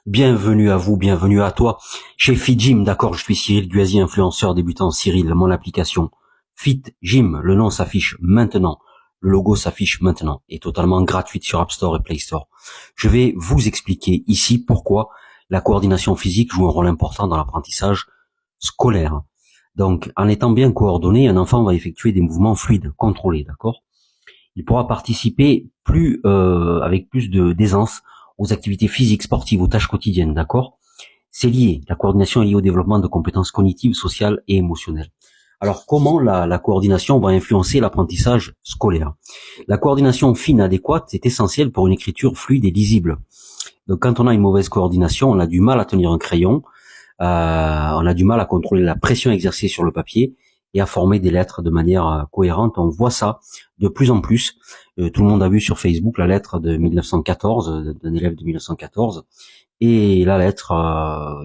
Bienvenue à vous, bienvenue à toi. Chez Fit Gym, d'accord, je suis Cyril Guazi, influenceur débutant Cyril, mon application Fit Gym, le nom s'affiche maintenant, le logo s'affiche maintenant, est totalement gratuite sur App Store et Play Store. Je vais vous expliquer ici pourquoi la coordination physique joue un rôle important dans l'apprentissage scolaire. Donc, en étant bien coordonné, un enfant va effectuer des mouvements fluides, contrôlés, d'accord? Il pourra participer avec plus d'aisance aux activités physiques, sportives, aux tâches quotidiennes, d'accord? C'est lié. La coordination est liée au développement de compétences cognitives, sociales et émotionnelles. Alors, comment la coordination va influencer l'apprentissage scolaire? La coordination fine adéquate est essentielle pour une écriture fluide et lisible. Donc, quand on a une mauvaise coordination, on a du mal à tenir un crayon, on a du mal à contrôler la pression exercée sur le papier et à former des lettres de manière cohérente. On voit ça de plus en plus. Tout le monde a vu sur Facebook la lettre de 1914, d'un élève de 1914, et la lettre,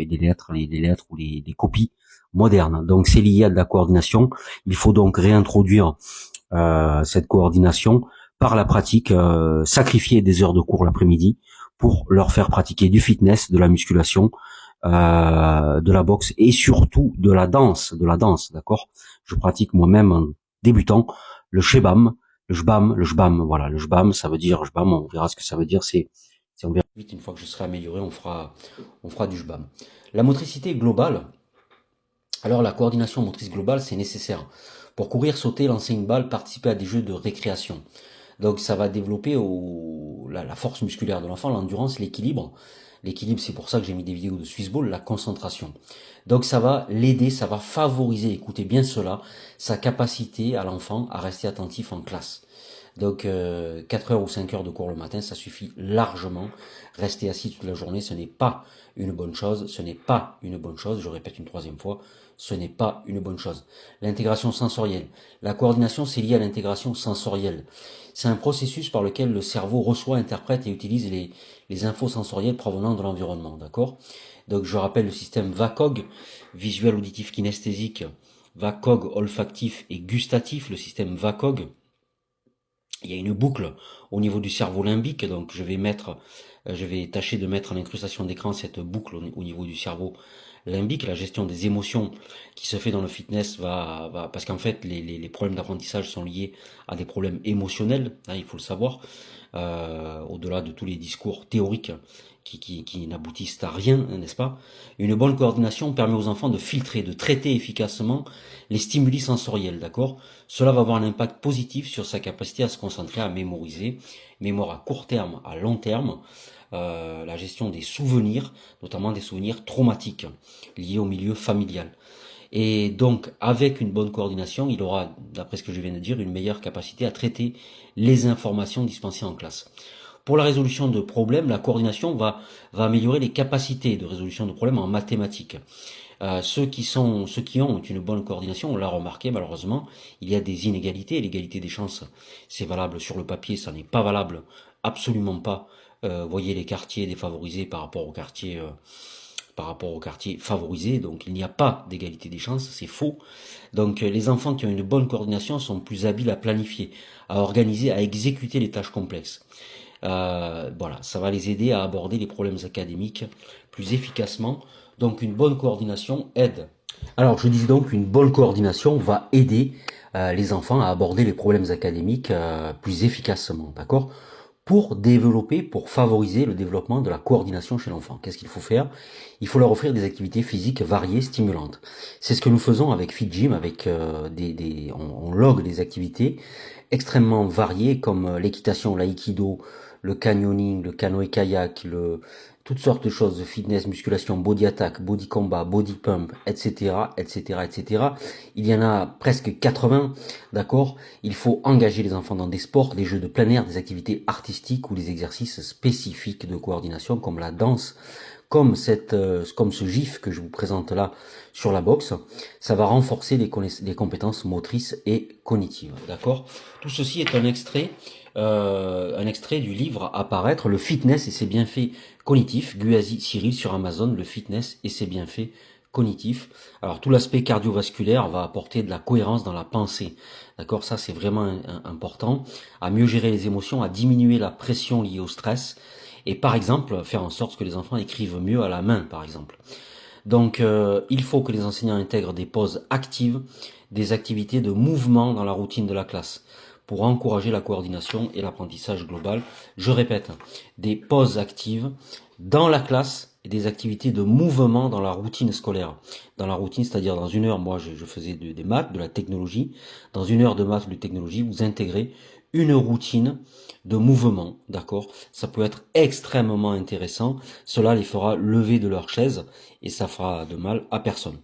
et les lettres ou les copies modernes. Donc c'est lié à de la coordination. Il faut donc réintroduire cette coordination par la pratique, sacrifier des heures de cours l'après-midi pour leur faire pratiquer du fitness, de la musculation, de la boxe et surtout de la danse, d'accord. Je pratique moi-même en débutant le shebam, le jbam, voilà, le jbam, ça veut dire jbam, on verra ce que ça veut dire, on verra vite une fois que je serai amélioré, on fera du jbam. La motricité globale. Alors la coordination motrice globale, c'est nécessaire pour courir, sauter, lancer une balle, participer à des jeux de récréation. Donc ça va développer la force musculaire de l'enfant, l'endurance, l'équilibre. L'équilibre, c'est pour ça que j'ai mis des vidéos de Swiss Ball, la concentration. Donc ça va l'aider, ça va favoriser, écoutez bien cela, sa capacité à l'enfant à rester attentif en classe. Donc 4 heures ou 5 heures de cours le matin, ça suffit largement. Rester assis toute la journée, ce n'est pas une bonne chose, ce n'est pas une bonne chose, je répète une troisième fois, ce n'est pas une bonne chose. L'intégration sensorielle. La coordination, c'est lié à l'intégration sensorielle. C'est un processus par lequel le cerveau reçoit, interprète et utilise les infos sensorielles provenant de l'environnement, d'accord? Donc je rappelle le système VACOG, visuel, auditif, kinesthésique, VACOG, olfactif et gustatif, le système VACOG. Il y a une boucle au niveau du cerveau limbique, donc je vais tâcher de mettre en incrustation d'écran cette boucle au niveau du cerveau limbique. La gestion des émotions qui se fait dans le fitness parce qu'en fait les problèmes d'apprentissage sont liés à des problèmes émotionnels, hein, il faut le savoir, au-delà de tous les discours théoriques qui n'aboutissent à rien, n'est-ce pas? Une bonne coordination permet aux enfants de filtrer, de traiter efficacement les stimuli sensoriels, d'accord? Cela va avoir un impact positif sur sa capacité à se concentrer, à mémoriser, mémoire à court terme, à long terme, la gestion des souvenirs, notamment des souvenirs traumatiques liés au milieu familial. Et donc, avec une bonne coordination, il aura, d'après ce que je viens de dire, une meilleure capacité à traiter les informations dispensées en classe. Pour la résolution de problèmes, la coordination va améliorer les capacités de résolution de problèmes en mathématiques. Ceux qui ont une bonne coordination, on l'a remarqué malheureusement, il y a des inégalités, l'égalité des chances, c'est valable sur le papier, ça n'est pas valable, absolument pas. Voyez les quartiers défavorisés par rapport aux quartiers favorisés, donc il n'y a pas d'égalité des chances, c'est faux. Donc les enfants qui ont une bonne coordination sont plus habiles à planifier, à organiser, à exécuter les tâches complexes. Voilà, ça va les aider à aborder les problèmes académiques plus efficacement. Donc une bonne coordination aide. Alors je dis donc qu'une bonne coordination va aider les enfants à aborder les problèmes académiques plus efficacement, d'accord? Pour favoriser le développement de la coordination chez l'enfant. Qu'est-ce qu'il faut faire? Il faut leur offrir des activités physiques variées, stimulantes. C'est ce que nous faisons avec Fit Gym, avec on logue des activités extrêmement variées comme l'équitation, l'aïkido, le canyoning, le canoë-kayak, toutes sortes de choses de fitness, musculation, body attack, body combat, body pump, etc., etc., etc. Il y en a presque 80, d'accord? Il faut engager les enfants dans des sports, des jeux de plein air, des activités artistiques ou des exercices spécifiques de coordination comme la danse, comme ce gif que je vous présente là sur la boxe. Ça va renforcer les compétences motrices et cognitives, d'accord? Tout ceci est un extrait du livre à paraître, Le fitness et ses bienfaits cognitifs, Guazi Cyril sur Amazon, Le fitness et ses bienfaits cognitifs. Alors tout l'aspect cardiovasculaire va apporter de la cohérence dans la pensée. D'accord, ça c'est vraiment important, à mieux gérer les émotions, à diminuer la pression liée au stress Et par exemple, faire en sorte que les enfants écrivent mieux à la main, par exemple. Donc, il faut que les enseignants intègrent des pauses actives, des activités de mouvement dans la routine de la classe pour encourager la coordination et l'apprentissage global. Je répète, des pauses actives dans la classe et des activités de mouvement dans la routine scolaire. Dans la routine, c'est-à-dire dans une heure, moi je faisais des maths, de la technologie. Dans une heure de maths ou de technologie, vous intégrez une routine de mouvement, d'accord? Ça peut être extrêmement intéressant. Cela les fera lever de leur chaise et ça fera de mal à personne.